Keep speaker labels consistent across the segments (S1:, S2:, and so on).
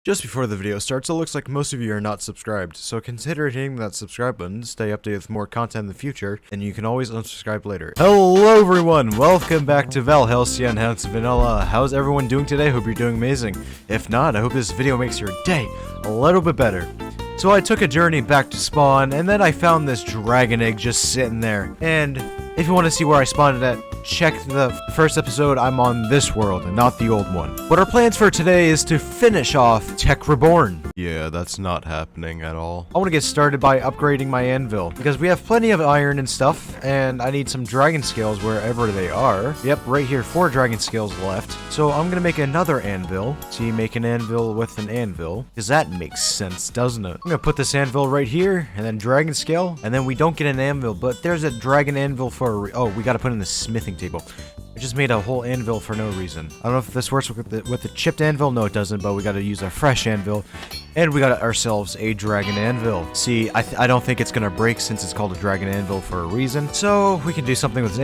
S1: Just before the video starts, it looks like most of you are not subscribed, so consider hitting that subscribe button to stay updated with more content in the future, and you can always unsubscribe later. Hello everyone, welcome back to Valhelsia Enhanced Vanilla. How's everyone doing today? Hope you're doing amazing. If not, I hope this video makes your day a little bit better. So I took a journey back to spawn, and then I found this dragon egg just sitting there. And if you want to see where I spawned it at, check the first episode. I'm on this world and not the old one. What our plans for today is to finish off Tech Reborn. Yeah, that's not happening at all. I want to get started by upgrading my anvil, because we have plenty of iron and stuff, and I need some dragon scales wherever they are. Yep, right here, 4 dragon scales left. So I'm gonna make another anvil. See, make an anvil with an anvil, because that makes sense, doesn't it? I'm gonna put this anvil right here, and then dragon scale, and then we don't get an anvil, but there's a dragon anvil for oh, we gotta put in the smithing table. I just made a whole anvil for no reason. I don't know if this works with the chipped anvil. No, it doesn't, but we gotta use a fresh anvil. And we got ourselves a dragon anvil. See, I don't think it's gonna break since it's called a dragon anvil for a reason. So we can do something with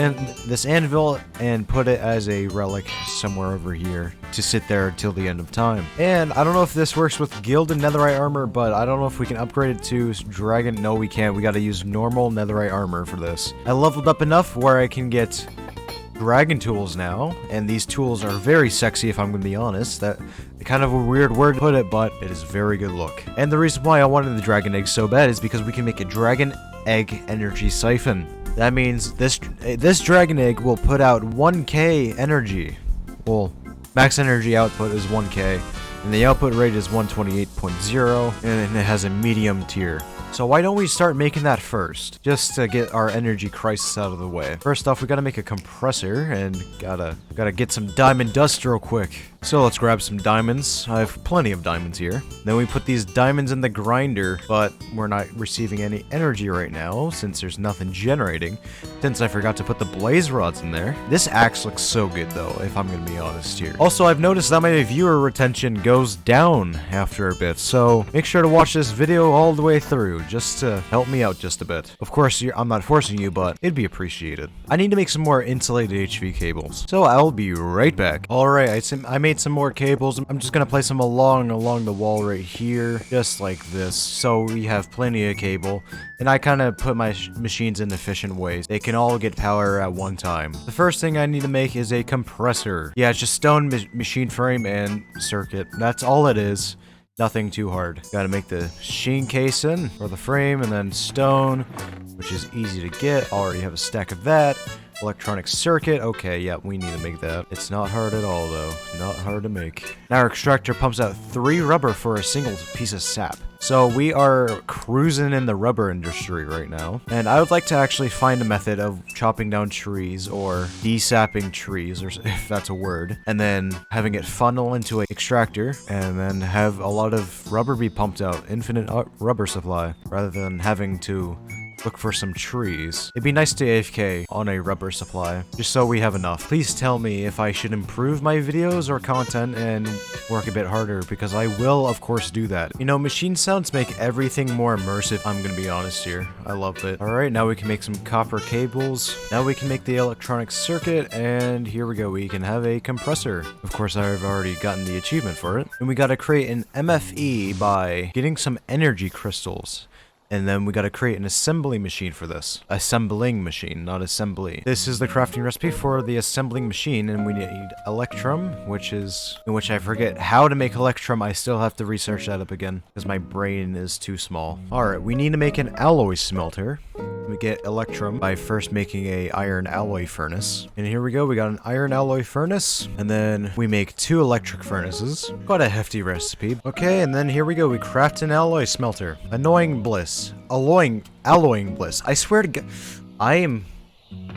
S1: this anvil and put it as a relic somewhere over here to sit there till the end of time. And I don't know if this works with gilded netherite armor, but I don't know if we can upgrade it to dragon. No, we can't. We gotta use normal netherite armor for this. I leveled up enough where I can get dragon tools now, and these tools are very sexy, if I'm gonna be honest. That kind of a weird word to put it, but it is very good look. And the reason why I wanted the dragon egg so bad is because we can make a dragon egg energy siphon. That means this dragon egg will put out 1k energy. Well, max energy output is 1k, and the output rate is 128.0, and it has a medium tier. So why don't we start making that first, just to get our energy crisis out of the way. First off, we gotta make a compressor, and gotta get some diamond dust real quick. So let's grab some diamonds. I have plenty of diamonds here. Then we put these diamonds in the grinder, but we're not receiving any energy right now since there's nothing generating, since I forgot to put the blaze rods in there. This axe looks so good though, if I'm gonna be honest here. Also, I've noticed that my viewer retention goes down after a bit, so make sure to watch this video all the way through, just to help me out just a bit. Of course, I'm not forcing you, but it'd be appreciated. I need to make some more insulated HV cables, so I'll be right back. Alright, I made some more cables. I'm just gonna place them along the wall right here, just like this, so we have plenty of cable. And I kind of put my machines in efficient ways. They can all get power at one time. The first thing I need to make is a compressor. Yeah, it's just stone machine frame and circuit. That's all it is. Nothing too hard. Gotta make the machine casing for the frame, and then stone, which is easy to get. Already have a stack of that. Electronic circuit. Okay, yeah, we need to make that. It's not hard at all, though. Not hard to make. Now our extractor pumps out 3 rubber for a single piece of sap. So we are cruising in the rubber industry right now. And I would like to actually find a method of chopping down trees or desapping trees, or if that's a word, and then having it funnel into an extractor and then have a lot of rubber be pumped out. Infinite rubber supply, rather than having to look for some trees. It'd be nice to AFK on a rubber supply, just so we have enough. Please tell me if I should improve my videos or content and work a bit harder, because I will, of course, do that. You know, machine sounds make everything more immersive. I'm gonna be honest here. I love it. Alright, now we can make some copper cables. Now we can make the electronic circuit, and here we go. We can have a compressor. Of course, I've already gotten the achievement for it. And we gotta create an MFE by getting some energy crystals. And then we gotta create an assembly machine for this. Assembling machine, not assembly. This is the crafting recipe for the assembling machine, and we need electrum, in which I forget how to make electrum. I still have to research that up again, because my brain is too small. Alright, we need to make an alloy smelter. We get electrum by first making a iron alloy furnace. And here we go, we got an iron alloy furnace, and then we make 2 electric furnaces. Quite a hefty recipe. Okay, and then here we go, we craft an alloy smelter. Annoying bliss. Alloying bliss. I swear to God, I am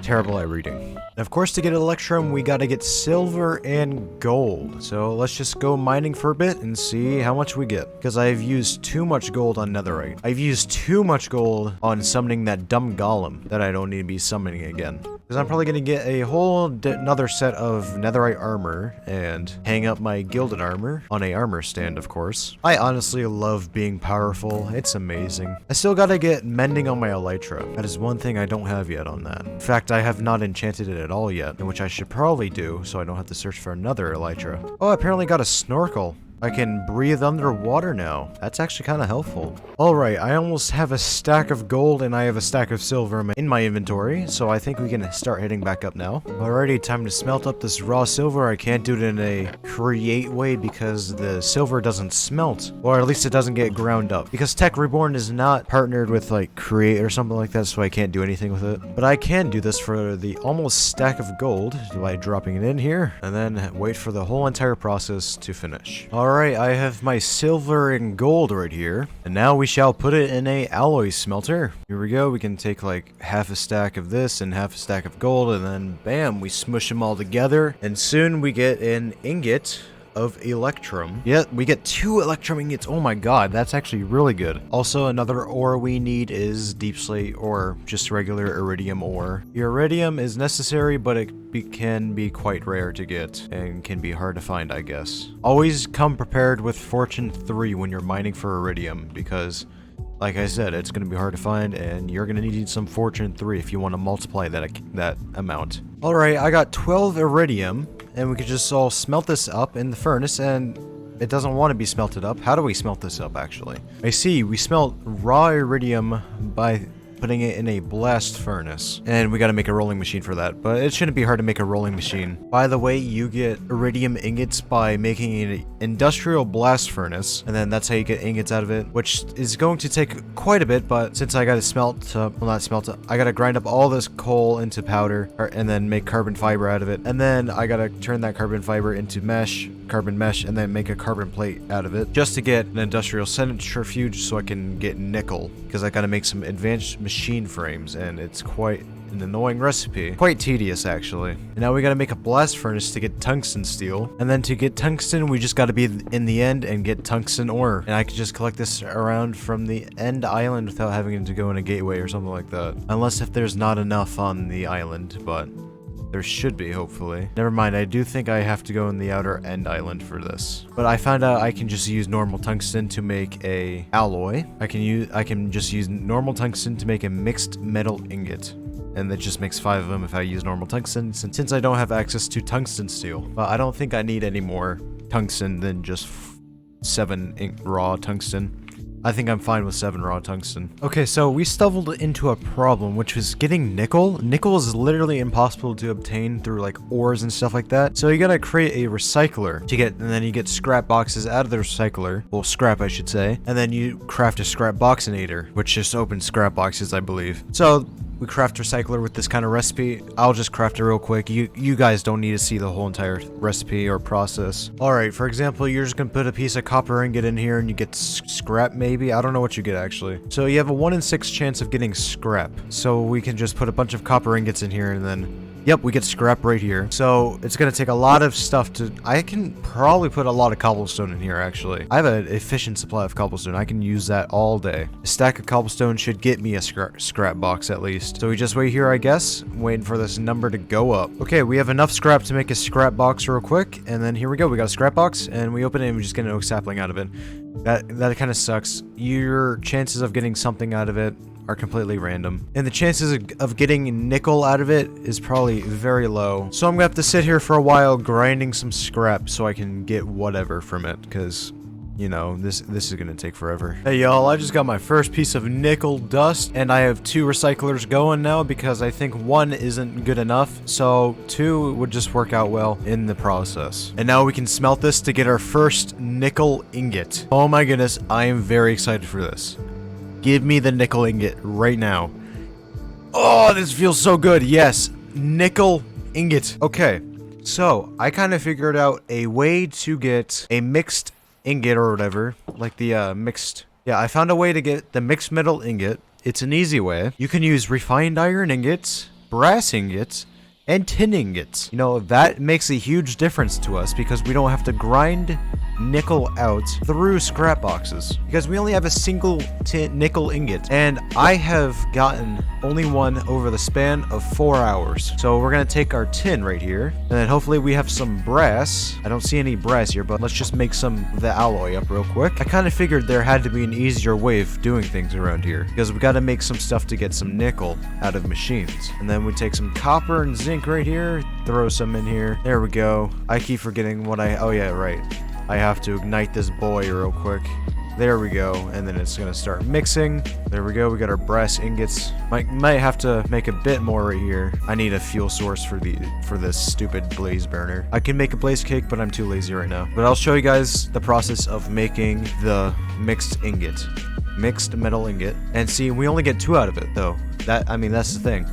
S1: terrible at reading. And of course, to get electrum, we gotta get silver and gold. So let's just go mining for a bit and see how much we get. Because I've used too much gold on netherite. I've used too much gold on summoning that dumb golem that I don't need to be summoning again. Because I'm probably gonna get a whole another set of netherite armor and hang up my gilded armor on a armor stand, of course. I honestly love being powerful. It's amazing. I still gotta get mending on my elytra. That is one thing I don't have yet on that. In fact, I have not enchanted it at all yet, which I should probably do, so I don't have to search for another elytra. Oh, I apparently got a snorkel. I can breathe underwater now. That's actually kind of helpful. Alright, I almost have a stack of gold and I have a stack of silver in my inventory, so I think we can start heading back up now. Alrighty, time to smelt up this raw silver. I can't do it in a create way because the silver doesn't smelt, or at least it doesn't get ground up. Because Tech Reborn is not partnered with like create or something like that, so I can't do anything with it. But I can do this for the almost stack of gold by dropping it in here, and then wait for the whole entire process to finish. Alright, I have my silver and gold right here, and now we shall put it in a alloy smelter. Here we go. We can take like half a stack of this and half a stack of gold, and then bam, we smush them all together, and soon we get an ingot of electrum. Yeah, we get 2 electrum ingots. Oh my god, that's actually really good. Also, another ore we need is deep slate or just regular iridium ore. The iridium is necessary, but it can be quite rare to get and can be hard to find, I guess. Always come prepared with Fortune 3 when you're mining for iridium, because like I said, it's going to be hard to find, and you're going to need some Fortune 3 if you want to multiply that amount. Alright, I got 12 iridium, and we could just all smelt this up in the furnace, and it doesn't want to be smelted up. How do we smelt this up, actually? I see, we smelt raw iridium by putting it in a blast furnace, and we got to make a rolling machine for that, but it shouldn't be hard to make a rolling machine. By the way, you get iridium ingots by making an industrial blast furnace, and then that's how you get ingots out of it, which is going to take quite a bit, but since I got to smelt up, well, not smelt up, I got to grind up all this coal into powder, and then make carbon fiber out of it, and then I got to turn that carbon fiber into carbon mesh, and then make a carbon plate out of it, just to get an industrial centrifuge so I can get nickel, because I got to make some advanced machine frames, and it's quite an annoying recipe. Quite tedious, actually. And now we gotta make a blast furnace to get tungsten steel, and then to get tungsten, we just gotta be in the end and get tungsten ore. And I could just collect this around from the end island without having to go in a gateway or something like that. Unless if there's not enough on the island, but there should be, hopefully. Never mind, I do think I have to go in the outer end island for this. But I found out I can just use normal tungsten to make a alloy. I can just use normal tungsten to make a mixed metal ingot. And that just makes 5 of them if I use normal tungsten, since I don't have access to tungsten steel. But I don't think I need any more tungsten than just 7 raw tungsten. I think I'm fine with 7 raw tungsten. Okay, so we stumbled into a problem, which was getting nickel. Nickel is literally impossible to obtain through like ores and stuff like that. So you gotta create a recycler to get, and then you get scrap boxes out of the recycler. Well, scrap, I should say. And then you craft a scrap boxinator, which just opens scrap boxes, I believe. So we craft recycler with this kind of recipe. I'll just craft it real quick. You guys don't need to see the whole entire recipe or process. Alright, for example, you're just gonna put a piece of copper ingot in here and you get scrap, maybe? I don't know what you get, actually. So you have a 1 in 6 chance of getting scrap. So we can just put a bunch of copper ingots in here and then yep, we get scrap right here. So it's gonna take a lot of stuff to... I can probably put a lot of cobblestone in here, actually. I have an efficient supply of cobblestone. I can use that all day. A stack of cobblestone should get me a scrap box, at least. So we just wait here, I guess, waiting for this number to go up. Okay, we have enough scrap to make a scrap box real quick. And then here we go. We got a scrap box, and we open it, and we just get an oak sapling out of it. That kind of sucks. Your chances of getting something out of it are completely random, and the chances of getting nickel out of it is probably very low. So I'm gonna have to sit here for a while grinding some scrap so I can get whatever from it, because you know, this is gonna take forever. Hey y'all, I just got my first piece of nickel dust, and I have 2 recyclers going now because I think 1 isn't good enough, so 2 would just work out well in the process. And now we can smelt this to get our first nickel ingot. Oh my goodness, I am very excited for this. Give me the nickel ingot right now. Oh, this feels so good. Yes, nickel ingot. Okay, so I kind of figured out a way to get a mixed ingot or whatever, like the mixed... Yeah, I found a way to get the mixed metal ingot. It's an easy way. You can use refined iron ingots, brass ingots, and tin ingots. You know, that makes a huge difference to us because we don't have to grind nickel out through scrap boxes because we only have a single nickel ingot, and I have gotten only 1 over the span of 4 hours. So we're gonna take our tin right here, and then hopefully we have some brass. I don't see any brass here, but let's just make some of the alloy up real quick. I kind of figured there had to be an easier way of doing things around here because we got to make some stuff to get some nickel out of machines. And then we take some copper and zinc right here, throw some in here. There we go. I keep forgetting what oh yeah, right. I have to ignite this boy real quick. There we go, and then it's gonna start mixing. There we go, we got our brass ingots. Might have to make a bit more right here. I need a fuel source for this stupid blaze burner. I can make a blaze cake, but I'm too lazy right now. But I'll show you guys the process of making the mixed ingot. Mixed metal ingot. And see, we only get 2 out of it, though. That's the thing.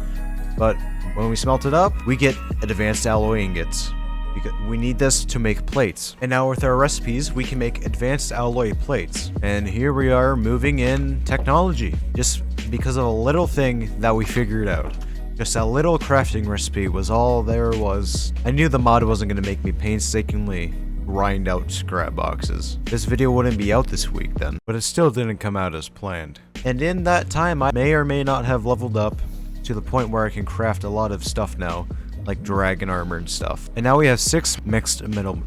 S1: But when we smelt it up, we get advanced alloy ingots. Because we need this to make plates. And now with our recipes, we can make advanced alloy plates. And here we are moving in technology. Just because of a little thing that we figured out. Just a little crafting recipe was all there was. I knew the mod wasn't going to make me painstakingly grind out scrap boxes. This video wouldn't be out this week then. But it still didn't come out as planned. And in that time, I may or may not have leveled up to the point where I can craft a lot of stuff now. Like dragon armor and stuff. And now we have 6 mixed metal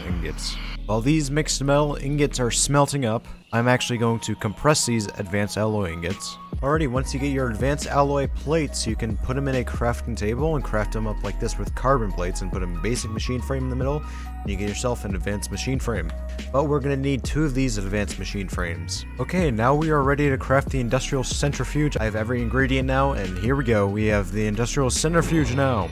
S1: ingots. While these mixed metal ingots are smelting up, I'm actually going to compress these advanced alloy ingots. Alrighty, once you get your advanced alloy plates, you can put them in a crafting table and craft them up like this with carbon plates and put a basic machine frame in the middle, and you get yourself an advanced machine frame. But we're going to need 2 of these advanced machine frames. Okay, now we are ready to craft the industrial centrifuge. I have every ingredient now, and here we go. We have the industrial centrifuge now.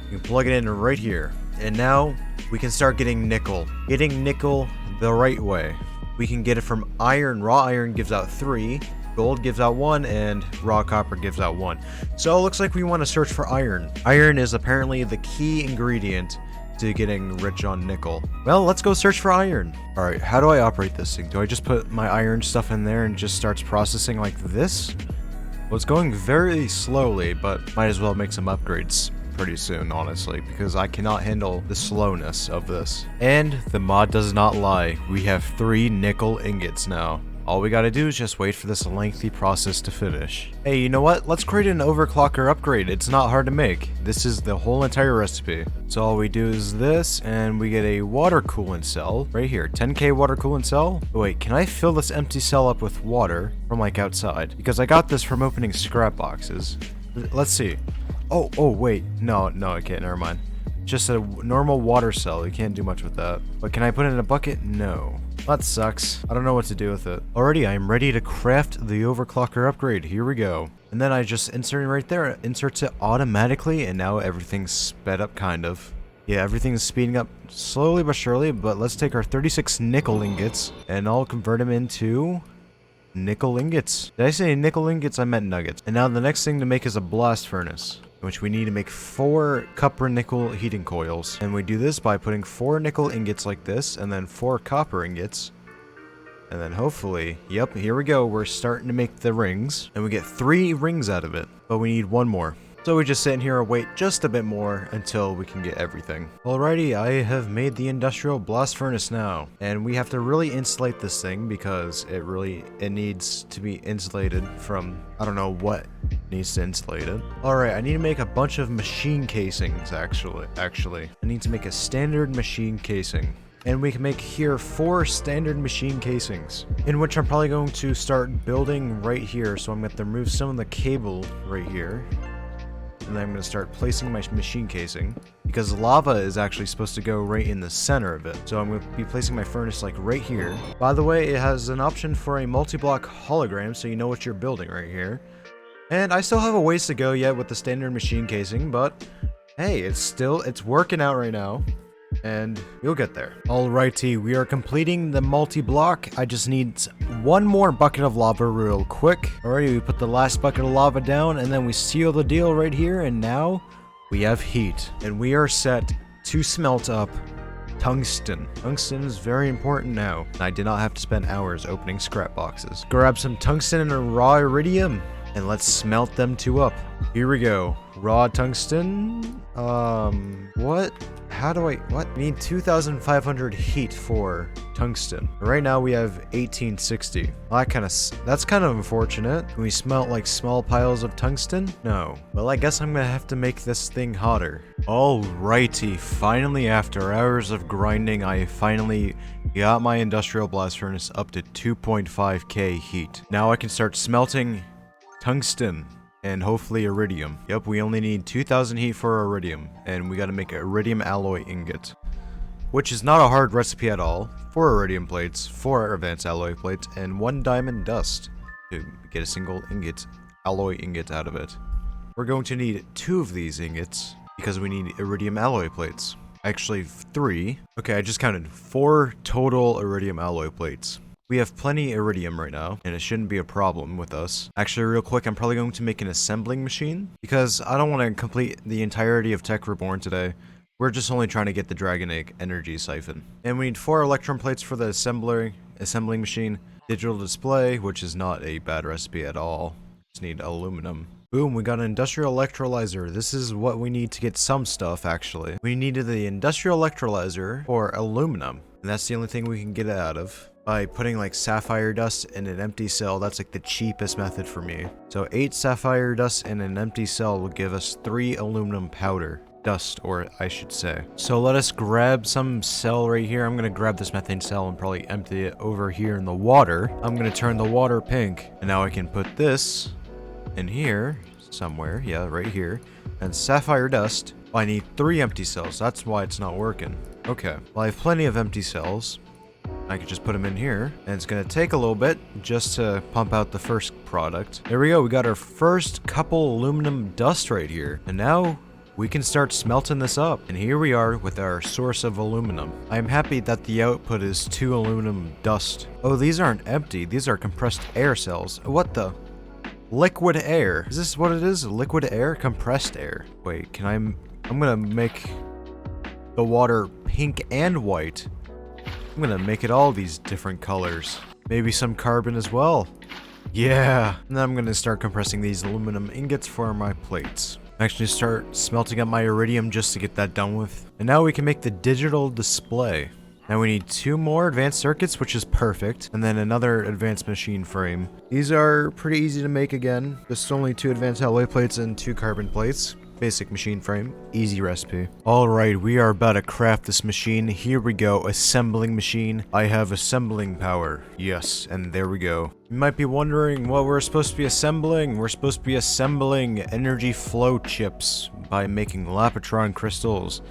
S1: You can plug it in right here. And now we can start getting nickel. Getting nickel the right way. We can get it from iron. Raw iron gives out 3. Gold gives out 1, and raw copper gives out 1. So it looks like we want to search for iron. Iron is apparently the key ingredient to getting rich on nickel. Well, let's go search for iron. Alright, how do I operate this thing? Do I just put my iron stuff in there and it just starts processing like this? Well, it's going very slowly, but might as well make some upgrades pretty soon, honestly, because I cannot handle the slowness of this. And the mod does not lie. We have 3 nickel ingots now. All we gotta do is just wait for this lengthy process to finish. Hey, you know what? Let's create an overclocker upgrade. It's not hard to make. This is the whole entire recipe. So all we do is this, and we get a water coolant cell right here. 10k water coolant cell. Oh, wait, can I fill this empty cell up with water from like outside? Because I got this from opening scrap boxes. Let's see. Oh, wait. No, I can't. Never mind. Just a normal water cell. You can't do much with that. But can I put it in a bucket? No. That sucks. I don't know what to do with it. Alrighty, I'm ready to craft the overclocker upgrade. Here we go. And then I just insert it right there. It inserts it automatically, and now everything's sped up, kind of. Yeah, everything's speeding up slowly but surely, but let's take our 36 nickel ingots, and I'll convert them into nickel ingots. Did I say nickel ingots? I meant nuggets. And now the next thing to make is a blast furnace, which we need to make 4 copper nickel heating coils. And we do this by putting 4 nickel ingots like this, and then 4 copper ingots. And then hopefully, yep, here we go. We're starting to make the rings, and we get 3 rings out of it, but we need 1 more. So we just sit in here and wait just a bit more until we can get everything. Alrighty, I have made the industrial blast furnace now. And we have to really insulate this thing because it needs to be insulated from, I don't know what needs to insulate it. Alright, I need to make a bunch of machine casings actually. I need to make a standard machine casing. And we can make here 4 standard machine casings, in which I'm probably going to start building right here. So I'm going to remove some of the cable right here. And then I'm going to start placing my machine casing, because lava is actually supposed to go right in the center of it. So I'm going to be placing my furnace like right here. By the way, it has an option for a multi-block hologram, so you know what you're building right here. And I still have a ways to go yet with the standard machine casing, but hey, it's working out right now. And you'll get there. Alrighty, we are completing the multi-block. I just need 1 more bucket of lava real quick. Alrighty, we put the last bucket of lava down, and then we seal the deal right here, and now we have heat. And we are set to smelt up tungsten. Tungsten is very important now. I did not have to spend hours opening scrap boxes. Grab some tungsten and a raw iridium, and let's smelt them 2 up. Here we go. Raw tungsten. What? I need 2,500 heat for tungsten. Right now we have 1860. Well, that's kind of unfortunate. Can we smelt like small piles of tungsten? No. Well, I guess I'm gonna have to make this thing hotter. Alrighty, finally after hours of grinding, I finally got my industrial blast furnace up to 2.5k heat. Now I can start smelting tungsten. And hopefully iridium. Yep, we only need 2,000 heat for iridium. And we gotta make an iridium alloy ingot. which is not a hard recipe at all. 4 iridium plates, 4 advanced alloy plates, and 1 diamond dust to get a single alloy ingot out of it. We're going to need 2 of these ingots because we need iridium alloy plates. Actually, 3. Okay, I just counted 4 total iridium alloy plates. We have plenty iridium right now, and it shouldn't be a problem with us. Actually, real quick, I'm probably going to make an assembling machine, because I don't want to complete the entirety of Tech Reborn today. We're just only trying to get the Dragon Egg energy siphon. And we need 4 electron plates for the assembling machine. Digital display, which is not a bad recipe at all. Just need aluminum. Boom, we got an industrial electrolyzer. This is what we need to get some stuff, actually. We needed the industrial electrolyzer for aluminum, and that's the only thing we can get it out of. By putting like sapphire dust in an empty cell, that's like the cheapest method for me. So 8 sapphire dust in an empty cell will give us 3 aluminum powder. Dust, or I should say. So let us grab some cell right here. I'm gonna grab this methane cell and probably empty it over here in the water. I'm gonna turn the water pink. And now I can put this in here somewhere. Yeah, right here. And sapphire dust. Well, I need 3 empty cells. That's why it's not working. Okay. Well, I have plenty of empty cells. I could just put them in here, and it's gonna take a little bit just to pump out the first product. There we go, we got our first couple aluminum dust right here. And now we can start smelting this up. And here we are with our source of aluminum. I'm happy that the output is 2 aluminum dust. Oh, these aren't empty, these are compressed air cells. What the? Liquid air. Is this what it is? Liquid air? Compressed air. Wait, I'm gonna make the water pink and white. I'm gonna make it all these different colors. Maybe some carbon as well. Yeah. And then I'm gonna start compressing these aluminum ingots for my plates. Actually start smelting up my iridium just to get that done with. And now we can make the digital display. Now we need 2 more advanced circuits, which is perfect. And then another advanced machine frame. These are pretty easy to make again. Just only 2 advanced alloy plates and 2 carbon plates. Basic machine frame. Easy recipe. Alright, we are about to craft this machine. Here we go. Assembling machine. I have assembling power. Yes, and there we go. You might be wondering what we're supposed to be assembling. We're supposed to be assembling energy flow chips by making Lapotron crystals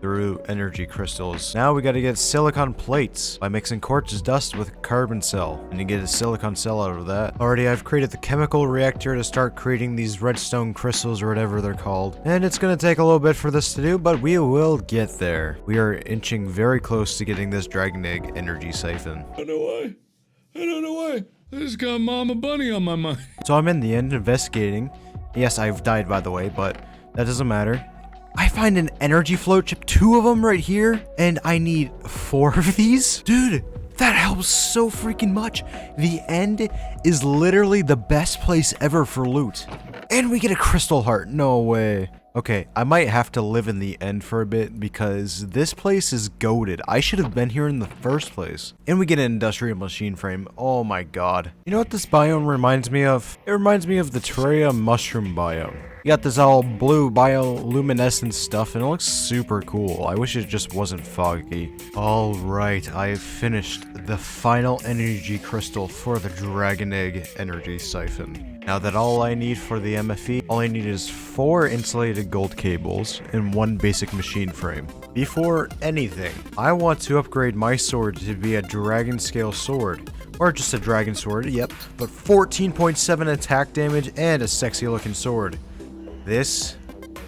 S1: through energy crystals. Now we gotta get silicon plates by mixing quartz dust with carbon cell, and you get a silicon cell out of that. Already I've created the chemical reactor to start creating these redstone crystals or whatever they're called. And it's gonna take a little bit for this to do, but we will get there. We are inching very close to getting this dragon egg energy siphon.
S2: I don't know why. I just got Mama Bunny on my mind.
S1: So I'm in the end investigating. Yes, I've died by the way, but that doesn't matter. I find an energy float chip, 2 of them right here, and I need 4 of these? Dude, that helps so freaking much. The end is literally the best place ever for loot. And we get a crystal heart, no way. Okay, I might have to live in the end for a bit because this place is goated. I should have been here in the first place. And we get an industrial machine frame. Oh my god. You know what this biome reminds me of? It reminds me of the Terraria mushroom biome. You got this all blue bioluminescent stuff and it looks super cool. I wish it just wasn't foggy. Alright, I have finished the final energy crystal for the Dragon Egg energy siphon. Now that all I need for the MFE, all I need is 4 insulated gold cables and 1 basic machine frame. Before anything, I want to upgrade my sword to be a dragon scale sword. Or just a dragon sword, yep, but 14.7 attack damage and a sexy looking sword. This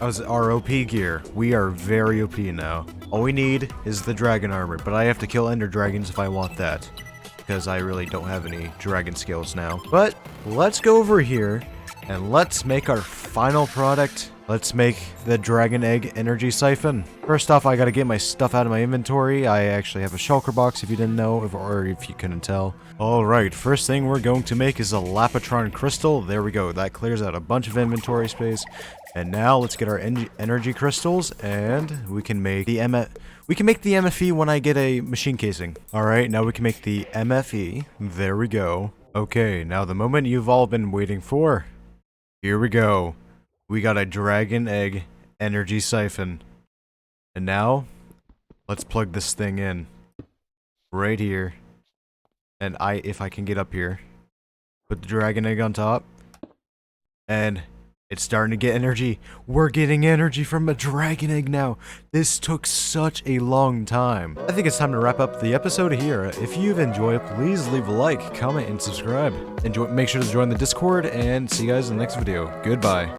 S1: is our OP gear. We are very OP now. All we need is the dragon armor, but I have to kill ender dragons if I want that. Because I really don't have any dragon skills now. But let's go over here and let's make our final product. Let's make the Dragon Egg energy siphon. First off, I gotta get my stuff out of my inventory. I actually have a shulker box if you didn't know, or if you couldn't tell. Alright, first thing we're going to make is a Lapotron crystal. There we go, that clears out a bunch of inventory space. And now let's get our energy crystals, and we can make the MFE when I get a machine casing. Alright, now we can make the MFE. There we go. Okay, now the moment you've all been waiting for. Here we go. We got a Dragon Egg energy siphon. And now, let's plug this thing in. Right here. And if I can get up here. Put the Dragon Egg on top. And It's starting to get energy. We're getting energy from a dragon egg now. This took such a long time. I think it's time to wrap up the episode here. If you've enjoyed, please leave a like, comment, and subscribe. Make sure to join the Discord, and see you guys in the next video. Goodbye.